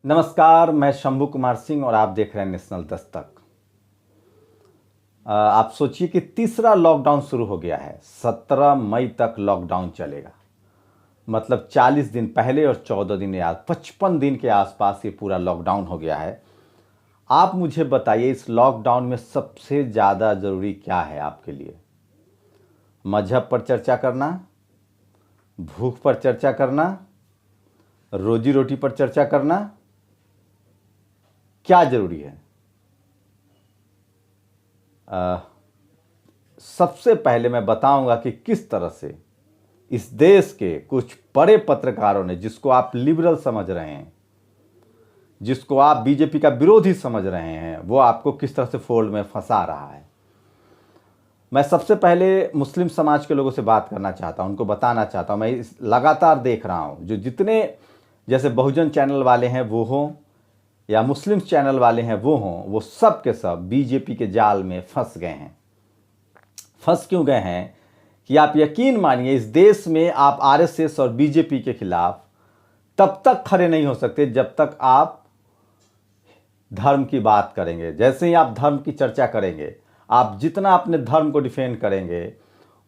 नमस्कार, मैं शंभू कुमार सिंह और आप देख रहे हैं नेशनल दस्तक। आप सोचिए कि तीसरा लॉकडाउन शुरू हो गया है। 17 मई तक लॉकडाउन चलेगा। मतलब 40 दिन पहले और 14 दिन याद 55 दिन के आसपास ये पूरा लॉकडाउन हो गया है। आप मुझे बताइए, इस लॉकडाउन में सबसे ज़्यादा ज़रूरी क्या है आपके लिए? मजहब पर चर्चा करना, भूख पर चर्चा करना, रोजी रोटी पर चर्चा करना, क्या जरूरी है? सबसे पहले मैं बताऊंगा कि किस तरह से इस देश के कुछ बड़े पत्रकारों ने, जिसको आप लिबरल समझ रहे हैं, जिसको आप बीजेपी का विरोधी समझ रहे हैं, वो आपको किस तरह से फोल्ड में फंसा रहा है। मैं सबसे पहले मुस्लिम समाज के लोगों से बात करना चाहता हूं, उनको बताना चाहता हूं। मैं लगातार देख रहा हूं, जो जितने जैसे बहुजन चैनल वाले हैं वो हों या मुस्लिम चैनल वाले हैं वो हों, वो सब के सब बीजेपी के जाल में फंस गए हैं। फंस क्यों गए हैं कि आप यकीन मानिए, इस देश में आप आरएसएस और बीजेपी के खिलाफ तब तक खड़े नहीं हो सकते जब तक आप धर्म की बात करेंगे। जैसे ही आप धर्म की चर्चा करेंगे, आप जितना अपने धर्म को डिफेंड करेंगे,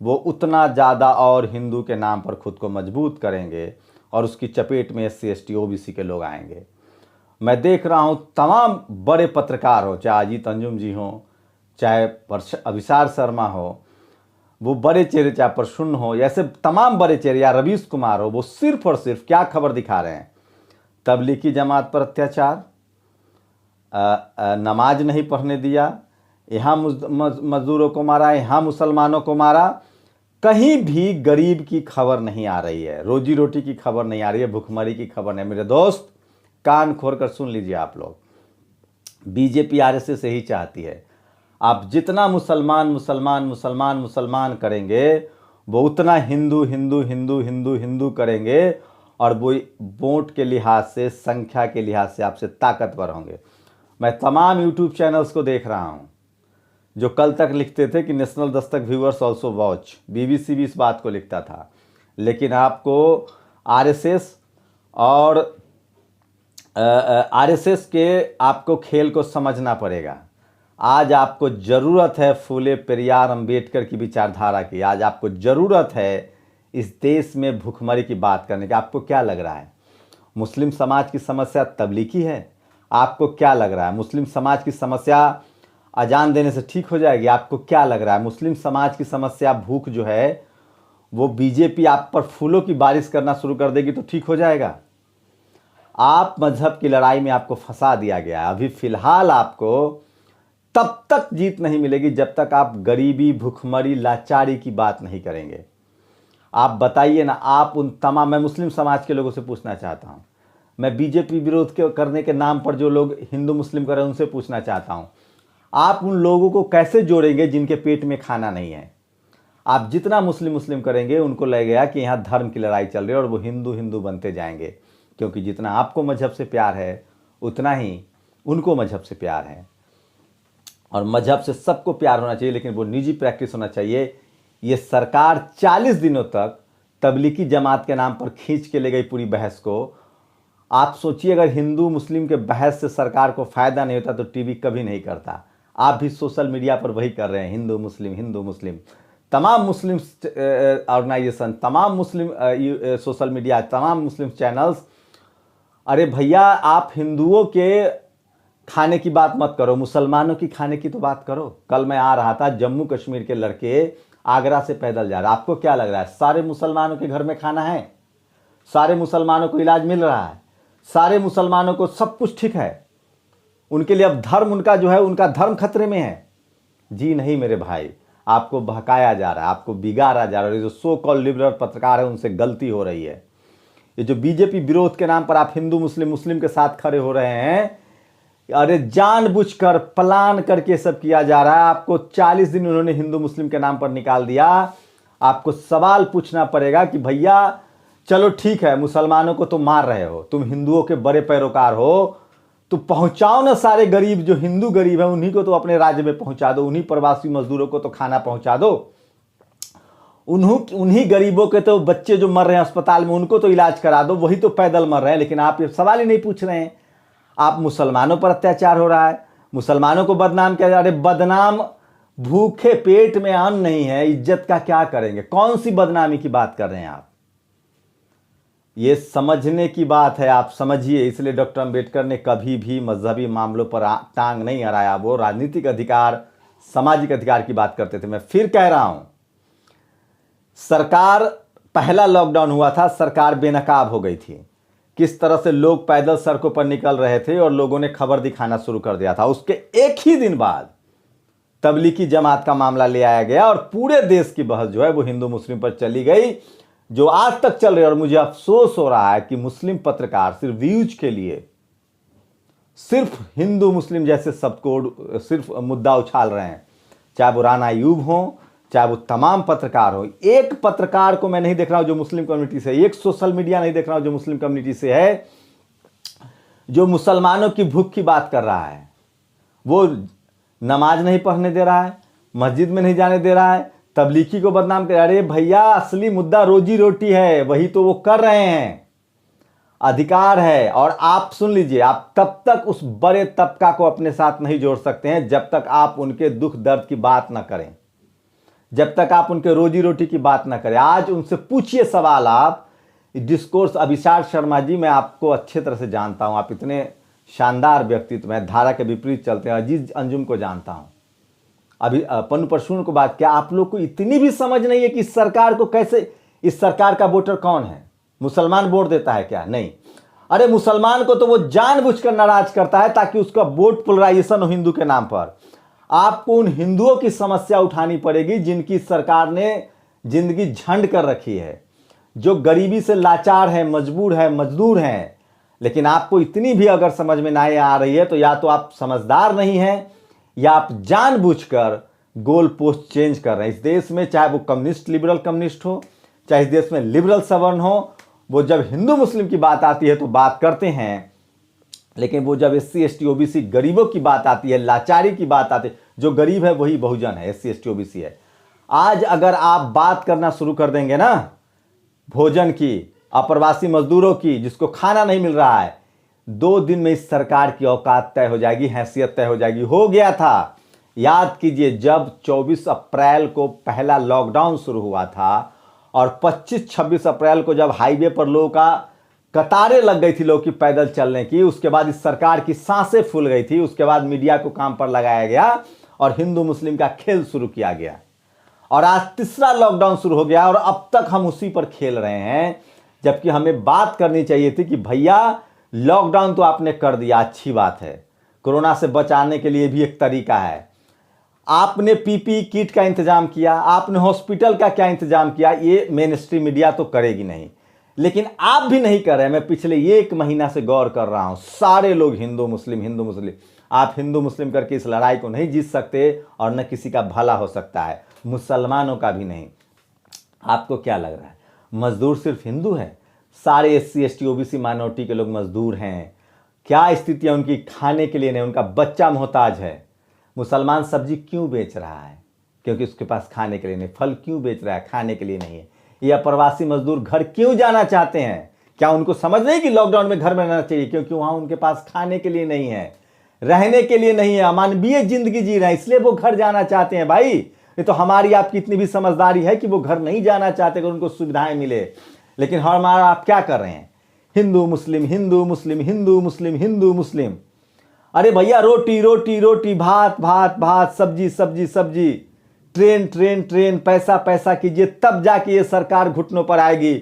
वो उतना ज़्यादा और हिंदू के नाम पर खुद को मजबूत करेंगे और उसकी चपेट में SC ST OBC के लोग आएंगे। मैं देख रहा हूँ तमाम बड़े पत्रकार हो, चाहे अजीत अंजुम जी हों, चाहे अभिसार शर्मा हो, वो बड़े चेहरे, चाहे प्रसून हो, ऐसे तमाम बड़े चेहरे, या रवीश कुमार हो, वो सिर्फ और सिर्फ क्या खबर दिखा रहे हैं? तबलीगी जमात पर अत्याचार, नमाज नहीं पढ़ने दिया, यहाँ मजदूरों को मारा, यहाँ मुसलमानों को मारा। कहीं भी गरीब की खबर नहीं आ रही है, रोजी रोटी की खबर नहीं आ रही है, भुखमरी की खबर नहीं। मेरे दोस्त, कान खोलकर सुन लीजिए आप लोग। बीजेपी RSS यही चाहती है, आप जितना मुसलमान मुसलमान मुसलमान मुसलमान करेंगे, वो उतना हिंदू हिंदू हिंदू हिंदू हिंदू करेंगे और वो वोट के लिहाज से, संख्या के लिहाज से आपसे ताकतवर होंगे। मैं तमाम यूट्यूब चैनल्स को देख रहा हूं जो कल तक लिखते थे कि national Dastak viewers also watch, BBC भी इस बात को लिखता था। लेकिन आपको RSS और RSS के आपको खेल को समझना पड़ेगा। आज आपको ज़रूरत है फूले पेरियार अंबेडकर की विचारधारा की। आज आपको ज़रूरत है इस देश में भुखमरी की बात करने की। आपको क्या लग रहा है मुस्लिम समाज की समस्या तबलीगी है? आपको क्या लग रहा है मुस्लिम समाज की समस्या अजान देने से ठीक हो जाएगी? आपको क्या लग रहा है मुस्लिम समाज की समस्या भूख जो है वो बीजेपी आप पर फूलों की बारिश करना शुरू कर देगी तो ठीक हो जाएगा? आप मजहब की लड़ाई में आपको फंसा दिया गया है। अभी फिलहाल आपको तब तक जीत नहीं मिलेगी जब तक आप गरीबी, भुखमरी, लाचारी की बात नहीं करेंगे। आप बताइए ना, आप उन तमाम, मैं मुस्लिम समाज के लोगों से पूछना चाहता हूं, मैं बीजेपी विरोध के करने के नाम पर जो लोग हिंदू मुस्लिम कर रहे हैं उनसे पूछना चाहता हूं, आप उन लोगों को कैसे जोड़ेंगे जिनके पेट में खाना नहीं है? आप जितना मुस्लिम मुस्लिम करेंगे, उनको लगेगा कि यहाँ धर्म की लड़ाई चल रही है और वो हिंदू हिंदू बनते जाएंगे। क्योंकि जितना आपको मजहब से प्यार है उतना ही उनको मजहब से प्यार है। और मजहब से सबको प्यार होना चाहिए, लेकिन वो निजी प्रैक्टिस होना चाहिए। ये सरकार 40 दिनों तक तबलीगी जमात के नाम पर खींच के ले गई पूरी बहस को। आप सोचिए, अगर हिंदू मुस्लिम के बहस से सरकार को फ़ायदा नहीं होता तो टीवी कभी नहीं करता। आप भी सोशल मीडिया पर वही कर रहे हैं, हिंदू मुस्लिम हिंदू मुस्लिम। तमाम मुस्लिम ऑर्गेनाइजेशन, तमाम मुस्लिम सोशल मीडिया, तमाम मुस्लिम चैनल्स, अरे भैया, आप हिंदुओं के खाने की बात मत करो, मुसलमानों की खाने की तो बात करो। कल मैं आ रहा था, जम्मू कश्मीर के लड़के आगरा से पैदल जा रहे। आपको क्या लग रहा है सारे मुसलमानों के घर में खाना है? सारे मुसलमानों को इलाज मिल रहा है? सारे मुसलमानों को सब कुछ ठीक है? उनके लिए अब धर्म, उनका जो है, उनका धर्म खतरे में है? जी नहीं मेरे भाई, आपको बहकाया जा रहा है, आपको बिगाड़ा जा रहा है। जो सो कॉल लिबरल पत्रकार है उनसे गलती हो रही है। ये जो बीजेपी विरोध के नाम पर आप हिंदू मुस्लिम मुस्लिम के साथ खड़े हो रहे हैं, अरे जानबूझकर प्लान करके सब किया जा रहा है। आपको 40 दिन उन्होंने हिंदू मुस्लिम के नाम पर निकाल दिया। आपको सवाल पूछना पड़ेगा कि भैया चलो ठीक है, मुसलमानों को तो मार रहे हो, तुम हिंदुओं के बड़े पैरोकार हो, तो पहुंचाओ ना सारे गरीब, जो हिंदू गरीब है उन्हीं को तो अपने राज्य में पहुंचा दो, उन्हीं प्रवासी मजदूरों को तो खाना पहुंचा दो, उन्हीं गरीबों के तो बच्चे जो मर रहे हैं अस्पताल में उनको तो इलाज करा दो, वही तो पैदल मर रहे हैं। लेकिन आप ये सवाल ही नहीं पूछ रहे हैं। आप मुसलमानों पर अत्याचार हो रहा है, मुसलमानों को बदनाम किया जा रहा है। बदनाम, भूखे पेट में अन्न नहीं है, इज्जत का क्या करेंगे? कौन सी बदनामी की बात कर रहे हैं आप? ये समझने की बात है, आप समझिए। इसलिए डॉक्टर अंबेडकर ने कभी भी मजहबी मामलों पर टांग नहीं अड़ाया। वो राजनीतिक अधिकार, सामाजिक अधिकार की बात करते थे। मैं फिर कह रहा हूं, सरकार, पहला लॉकडाउन हुआ था, सरकार बेनकाब हो गई थी। किस तरह से लोग पैदल सड़कों पर निकल रहे थे और लोगों ने खबर दिखाना शुरू कर दिया था। उसके एक ही दिन बाद तबलीगी जमात का मामला ले आया गया और पूरे देश की बहस जो है वो हिंदू मुस्लिम पर चली गई, जो आज तक चल रही है। और मुझे अफसोस हो रहा है कि मुस्लिम पत्रकार सिर्फ व्यूज के लिए सिर्फ हिंदू मुस्लिम जैसे सबको सिर्फ मुद्दा उछाल रहे हैं, चाहे वो राना अयूब हो, चाहे वो तमाम पत्रकार हो। एक पत्रकार को मैं नहीं देख रहा हूं जो मुस्लिम कम्युनिटी से, एक सोशल मीडिया नहीं देख रहा हूं जो मुस्लिम कम्युनिटी से है, जो मुसलमानों की भूख की बात कर रहा है। वो नमाज नहीं पढ़ने दे रहा है, मस्जिद में नहीं जाने दे रहा है, तबलीगी को बदनाम कर। अरे भैया, असली मुद्दा रोजी रोटी है, वही तो वो कर रहे हैं। अधिकार है। और आप सुन लीजिए, आप तब तक उस बड़े तबका को अपने साथ नहीं जोड़ सकते हैं जब तक आप उनके दुख दर्द की बात ना करें, जब तक आप उनके रोजी रोटी की बात ना करें। आज उनसे पूछिए सवाल आप। डिस्कोर्स, अभिषाक शर्मा जी, मैं आपको अच्छे तरह से जानता हूं, आप इतने शानदार व्यक्तित्व हैं, धारा के विपरीत चलते हैं। अजीज अंजुम को जानता हूं, अभी पन्नू परशुन को बात, क्या आप लोग को इतनी भी समझ नहीं है कि इस सरकार को कैसे, इस सरकार का वोटर कौन है? मुसलमान वोट देता है क्या? नहीं। अरे मुसलमान को तो वो जानबूझकर नाराज करता है ताकि उसका वोट पोलराइजेशन हो हिंदू के नाम पर। आपको उन हिंदुओं की समस्या उठानी पड़ेगी जिनकी सरकार ने जिंदगी झंड कर रखी है, जो गरीबी से लाचार है, मजबूर है, मजदूर हैं। लेकिन आपको इतनी भी अगर समझ में नहीं आ रही है तो या तो आप समझदार नहीं हैं या आप जानबूझकर गोल पोस्ट चेंज कर रहे हैं। इस देश में चाहे वो कम्युनिस्ट, लिबरल कम्युनिस्ट हो, चाहे इस देश में लिबरल सवर्ण हो, वो जब हिंदू मुस्लिम की बात आती है तो बात करते हैं, लेकिन वो जब SC ST OBC गरीबों की बात आती है, लाचारी की बात आती है, जो गरीब है वही बहुजन है, SC ST OBC है। आज अगर आप बात करना शुरू कर देंगे ना भोजन की, अप्रवासी मजदूरों की, जिसको खाना नहीं मिल रहा है, 2 दिन में इस सरकार की औकात तय हो जाएगी, हैसियत तय हो जाएगी। हो गया था, याद कीजिए, जब 24 अप्रैल को पहला लॉकडाउन शुरू हुआ था और 25-26 अप्रैल को जब हाईवे पर लोगों का कतारें लग गई थी लोग की पैदल चलने की, उसके बाद इस सरकार की सांसें फूल गई थी। उसके बाद मीडिया को काम पर लगाया गया और हिंदू मुस्लिम का खेल शुरू किया गया और आज तीसरा लॉकडाउन शुरू हो गया और अब तक हम उसी पर खेल रहे हैं। जबकि हमें बात करनी चाहिए थी कि भैया लॉकडाउन तो आपने कर दिया, अच्छी बात है, कोरोना से बचाने के लिए भी एक तरीका है। आपने PPE किट का इंतजाम किया, आपने हॉस्पिटल का क्या इंतजाम किया, ये मेन स्ट्रीम मीडिया तो करेगी नहीं, लेकिन आप भी नहीं कर रहे। मैं पिछले 1 महीना से गौर कर रहा हूं, सारे लोग हिंदू मुस्लिम, हिंदू मुस्लिम। आप हिंदू मुस्लिम करके इस लड़ाई को नहीं जीत सकते और न किसी का भला हो सकता है, मुसलमानों का भी नहीं। आपको क्या लग रहा है मजदूर सिर्फ हिंदू है? सारे SC ST OBC माइनॉरिटी के लोग मजदूर हैं। क्या स्थिति है उनकी? खाने के लिए नहीं, उनका बच्चा मोहताज है। मुसलमान सब्जी क्यों बेच रहा है? क्योंकि उसके पास खाने के लिए नहीं। फल क्यों बेच रहा है? खाने के लिए नहीं है। ये अप्रवासी मजदूर घर क्यों जाना चाहते हैं? क्या उनको समझ नहीं कि लॉकडाउन में घर में रहना चाहिए? क्योंकि वहां उनके पास खाने के लिए नहीं है, रहने के लिए नहीं है, अमानवीय जिंदगी जी रहे हैं, इसलिए वो घर जाना चाहते हैं। भाई, ये तो हमारी आपकी इतनी भी समझदारी है कि वो घर नहीं जाना चाहते, कि उनको सुविधाएं मिले। लेकिन हमारा आप क्या कर रहे हैं? हिंदू मुस्लिम, हिंदू मुस्लिम, हिंदू मुस्लिम, हिंदू मुस्लिम। अरे भैया, रोटी रोटी रोटी, भात भात भात, सब्जी सब्जी सब्जी, ट्रेन ट्रेन ट्रेन, पैसा पैसा कीजिए, तब जाके ये सरकार घुटनों पर आएगी।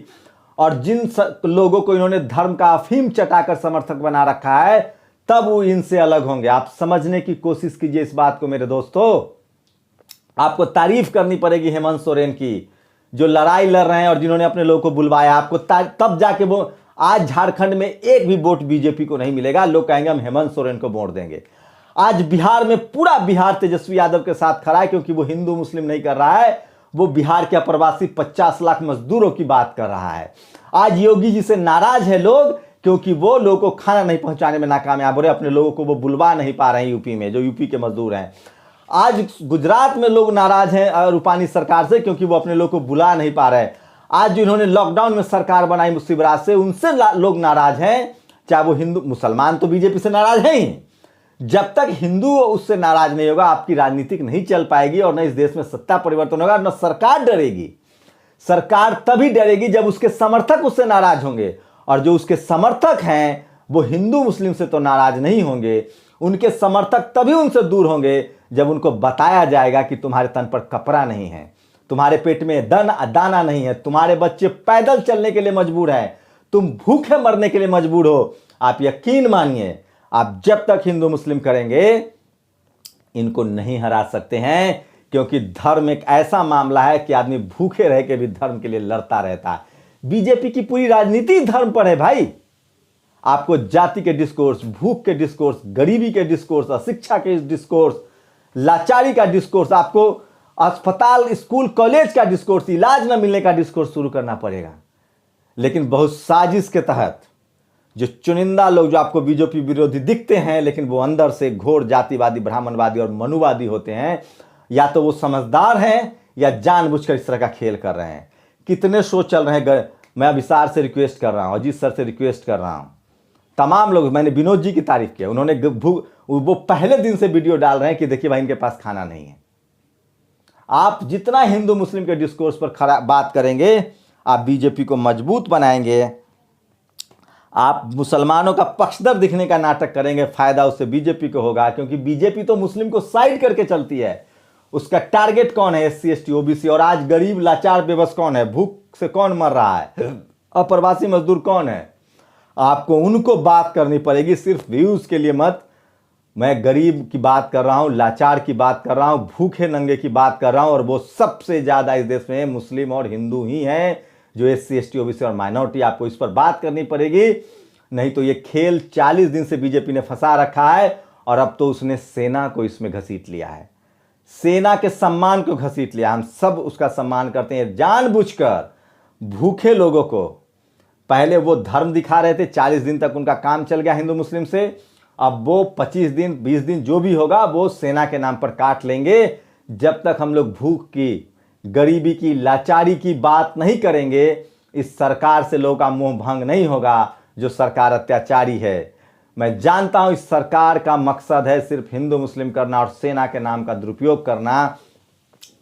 और जिन लोगों को इन्होंने धर्म का अफीम चटाकर समर्थक बना रखा है, तब वो इनसे अलग होंगे। आप समझने की कोशिश कीजिए इस बात को मेरे दोस्तों। आपको तारीफ करनी पड़ेगी हेमंत सोरेन की, जो लड़ाई लड़ रहे हैं और जिन्होंने अपने लोगों को बुलवाया। आपको तब जाके वो, आज झारखंड में एक भी वोट बीजेपी को नहीं मिलेगा, लोग कहेंगे हम हेमंत सोरेन को वोट देंगे। आज बिहार में पूरा बिहार तेजस्वी यादव के साथ खड़ा है, क्योंकि वो हिंदू मुस्लिम नहीं कर रहा है, वो बिहार के अप्रवासी 50 लाख मजदूरों की बात कर रहा है। आज योगी जी से नाराज है लोग, क्योंकि वो लोगों को खाना नहीं पहुंचाने में नाकामयाब हो रहे, अपने लोगों को वो बुलवा नहीं पा रहे हैं यूपी में, जो यूपी के मजदूर हैं। आज गुजरात में लोग नाराज हैं रूपानी सरकार से, क्योंकि वो अपने लोगों को बुला नहीं पा रहे। आज जो इन्होंने लॉकडाउन में सरकार बनाई शिवराज से, उनसे लोग नाराज हैं, चाहे वो हिंदू मुसलमान तो बीजेपी से नाराज है ही। जब तक हिंदू उससे नाराज नहीं होगा आपकी राजनीतिक नहीं चल पाएगी और न इस देश में सत्ता परिवर्तन होगा, न सरकार डरेगी। सरकार तभी डरेगी जब उसके समर्थक उससे नाराज होंगे, और जो उसके समर्थक हैं वो हिंदू मुस्लिम से तो नाराज नहीं होंगे। उनके समर्थक तभी उनसे दूर होंगे जब उनको बताया जाएगा कि तुम्हारे तन पर कपड़ा नहीं है, तुम्हारे पेट में दाना नहीं है, तुम्हारे बच्चे पैदल चलने के लिए मजबूर हैं, तुम भूखे मरने के लिए मजबूर हो। आप यकीन मानिए, आप जब तक हिंदू मुस्लिम करेंगे इनको नहीं हरा सकते हैं, क्योंकि धर्म एक ऐसा मामला है कि आदमी भूखे रह के भी धर्म के लिए लड़ता रहता है। बीजेपी की पूरी राजनीति धर्म पर है भाई। आपको जाति के डिस्कोर्स, भूख के डिस्कोर्स, गरीबी के डिस्कोर्स, अशिक्षा के डिस्कोर्स, लाचारी का डिस्कोर्स, आपको अस्पताल, स्कूल, कॉलेज का डिस्कोर्स, इलाज न मिलने का डिस्कोर्स शुरू करना पड़ेगा। लेकिन बहुत साजिश के तहत जो चुनिंदा लोग जो आपको बीजेपी विरोधी दिखते हैं, लेकिन वो अंदर से घोर जातिवादी, ब्राह्मणवादी और मनुवादी होते हैं, या तो वो समझदार हैं या जानबूझकर इस तरह का खेल कर रहे हैं। कितने शो चल रहे हैं। मैं विशाल से रिक्वेस्ट कर रहा हूं, अजीत सर से रिक्वेस्ट कर रहा हूं, तमाम लोग, मैंने विनोद जी की तारीफ किया, उन्होंने वो पहले दिन से वीडियो डाल रहे हैं कि देखिए भाई इनके पास खाना नहीं है। आप जितना हिंदू मुस्लिम के डिस्कोर्स पर खरा बात करेंगे आप बीजेपी को मजबूत बनाएंगे। आप मुसलमानों का पक्षधर दिखने का नाटक करेंगे, फायदा उससे बीजेपी को होगा, क्योंकि बीजेपी तो मुस्लिम को साइड करके चलती है। उसका टारगेट कौन है? SC, ST, OBC. और आज गरीब लाचार बेबस कौन है? भूख से कौन मर रहा है? अप्रवासी मजदूर कौन है? आपको उनको बात करनी पड़ेगी, सिर्फ व्यूज के लिए मत। मैं गरीब की बात कर रहा हूं, लाचार की बात कर रहा हूं, भूखे नंगे की बात कर रहा हूं, और वो सबसे ज्यादा इस देश में मुस्लिम और हिंदू ही हैं, जो एससी, एसटी, ओबीसी और माइनॉरिटी। आपको इस पर बात करनी पड़ेगी, नहीं तो ये खेल 40 दिन से बीजेपी ने फंसा रखा है, और अब तो उसने सेना को इसमें घसीट लिया है, सेना के सम्मान को घसीट लिया। हम सब उसका सम्मान करते हैं। जानबूझकर भूखे लोगों को पहले वो धर्म दिखा रहे थे, 40 दिन तक उनका काम चल गया हिंदू मुस्लिम से, अब वो 25 दिन 20 दिन जो भी होगा वो सेना के नाम पर काट लेंगे। जब तक हम लोग भूख की, गरीबी की, लाचारी की बात नहीं करेंगे, इस सरकार से लोगों का मोह भंग नहीं होगा। जो सरकार अत्याचारी है, मैं जानता हूं इस सरकार का मकसद है सिर्फ हिंदू मुस्लिम करना और सेना के नाम का दुरुपयोग करना।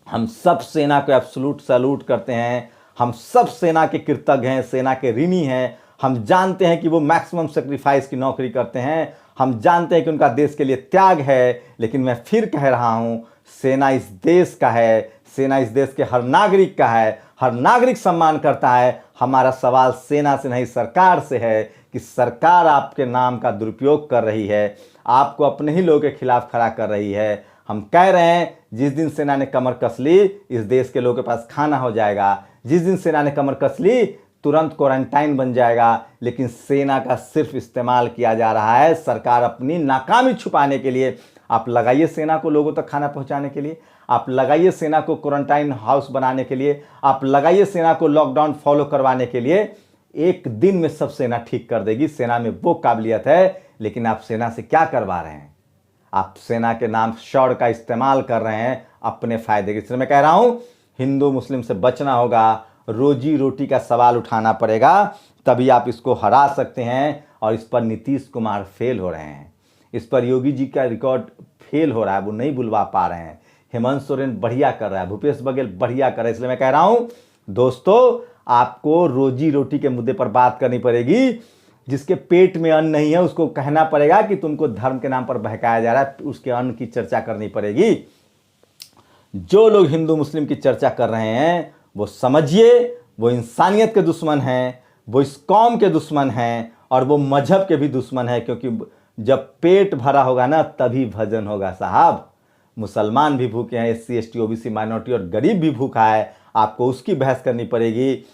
हम सब सेना को एब्सोल्यूट सैल्यूट करते हैं, हम सब सेना के कृतज्ञ हैं, सेना के ऋणी हैं। हम जानते हैं कि वो मैक्सिमम सेक्रीफाइस की नौकरी करते हैं, हम जानते हैं कि उनका देश के लिए त्याग है। लेकिन मैं फिर कह रहा हूं, सेना इस देश का है, सेना इस देश के हर नागरिक का है, हर नागरिक सम्मान करता है। हमारा सवाल सेना से नहीं सरकार से है कि सरकार आपके नाम का दुरुपयोग कर रही है, आपको अपने ही लोगों के खिलाफ खड़ा कर रही है। हम कह रहे हैं जिस दिन सेना ने कमर कस ली, इस देश के लोगों के पास खाना हो जाएगा। जिस दिन सेना ने कमर कस ली, तुरंत क्वारंटाइन बन जाएगा। लेकिन सेना का सिर्फ इस्तेमाल किया जा रहा है सरकार अपनी नाकामी छुपाने के लिए। आप लगाइए सेना को लोगों तक खाना पहुंचाने के लिए, आप लगाइए सेना को क्वारंटाइन हाउस बनाने के लिए, आप लगाइए सेना को लॉकडाउन फॉलो करवाने के लिए। एक दिन में सब सेना ठीक कर देगी, सेना में वो काबिलियत है। लेकिन आप सेना से क्या करवा रहे हैं? आप सेना के नाम शौर्य का इस्तेमाल कर रहे हैं अपने फायदे के। इसलिए मैं कह रहा हूं हिंदू मुस्लिम से बचना होगा, रोजी रोटी का सवाल उठाना पड़ेगा, तभी आप इसको हरा सकते हैं। और इस पर नीतीश कुमार फेल हो रहे हैं, इस पर योगी जी का रिकॉर्ड फेल हो रहा है, वो नहीं बुलवा पा रहे हैं। हेमंत सोरेन बढ़िया कर रहा है, भूपेश बघेल बढ़िया कर रहा है। इसलिए मैं कह रहा हूं दोस्तों, आपको रोजी रोटी के मुद्दे पर बात करनी पड़ेगी। जिसके पेट में अन्न नहीं है उसको कहना पड़ेगा कि तुमको धर्म के नाम पर बहकाया जा रहा है, उसके अन्न की चर्चा करनी पड़ेगी। जो लोग हिंदू मुस्लिम की चर्चा कर रहे हैं वो समझिए वो इंसानियत के दुश्मन हैं, वो इस कौम के दुश्मन हैं, और वो मजहब के भी दुश्मन है। क्योंकि जब पेट भरा होगा ना तभी भजन होगा साहब। मुसलमान भी भूखे हैं, एससी, एसटी, ओबीसी, माइनॉरिटी और गरीब भी भूखा है, आपको उसकी बहस करनी पड़ेगी।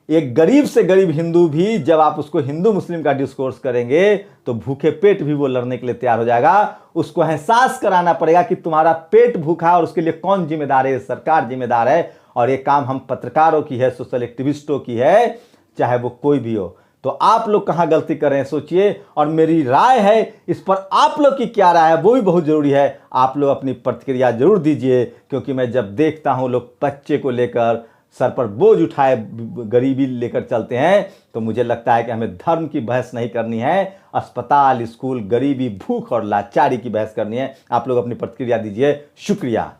एक गरीब से गरीब हिंदू भी जब आप उसको हिंदू मुस्लिम का डिस्कोर्स करेंगे तो भूखे पेट भी वो लड़ने के लिए तैयार हो जाएगा। उसको एहसास कराना पड़ेगा कि तुम्हारा पेट भूखा है और उसके लिए कौन जिम्मेदार है? सरकार जिम्मेदार है। और ये काम हम पत्रकारों की है, सोशल एक्टिविस्टों की है, चाहे वो कोई भी हो। तो आप लोग कहां गलती कर रहे हैं सोचिए, और मेरी राय है इस पर आप लोग की क्या राय है वो भी बहुत जरूरी है। आप लोग अपनी प्रतिक्रिया जरूर दीजिए, क्योंकि मैं जब देखता हूं लोग बच्चे को लेकर सर पर बोझ उठाए गरीबी लेकर चलते हैं, तो मुझे लगता है कि हमें धर्म की बहस नहीं करनी है, अस्पताल, स्कूल, गरीबी, भूख और लाचारी की बहस करनी है। आप लोग अपनी प्रतिक्रिया दीजिए। शुक्रिया।